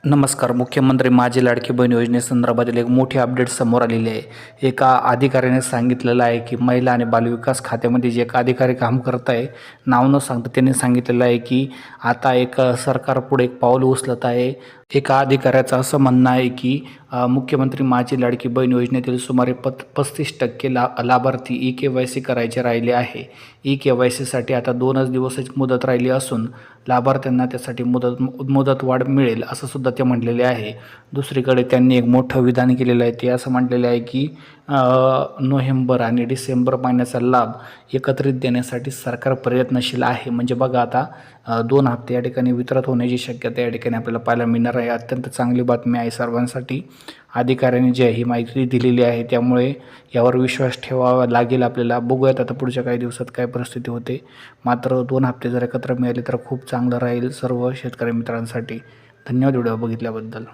नमस्कार. मुख्यमंत्री माझी लाडकी बहीण योजनेसंदर्भातील एक मोठी अपडेट समोर आलेली आहे. एका अधिकाऱ्याने सांगितलेलं आहे की महिला आणि बालविकास खात्यामध्ये जे एक अधिकारी काम करत आहे, नाव न सांगता त्यांनी सांगितलेलं आहे की आता एक सरकार पुढे एक पाऊल उचलत आहे. एका अधिकाऱ्याचं असं म्हणणं आहे की मुख्यमंत्री माझी लाडकी बहीण योजनेतील सुमारे 35% लाभार्थी ई-के-वाय-सी करायचे राहिले आहे. ई-के-वाय-सीसाठी आता 2च दिवसाची मुदत राहिली असून लाभार्थ्यांना त्यासाठी मुदतवाढ मिळेल असं सुद्धा ते म्हटलेले आहे. दुसरीकडे त्यांनी एक मोठं विधान केलेलं आहे. ते असं म्हटलेलं आहे की नोव्हेंबर आणि डिसेंबर महिन्याचा लाभ एकत्रित देण्यासाठी सरकार प्रयत्नशील आहे. म्हणजे बघा आता 2 हप्ते या ठिकाणी वितरित होण्याची शक्यता या ठिकाणी आपल्याला पाहायला मिळणार आहे. अत्यंत चांगली बातमी आहे सर्वांसाठी. अधिकाऱ्यांनी जी ही माहिती दिलेली आहे त्यामुळे यावर विश्वास ठेवावा लागेल आपल्याला. बघूयात आता पुढच्या काही दिवसात काय परिस्थिती होते. मात्र 2 हप्ते जर एकत्र मिळाले तर खूप चांगलं राहील सर्व शेतकरी मित्रांसाठी. धन्यवाद व्हिडिओ बघितल्याबद्दल.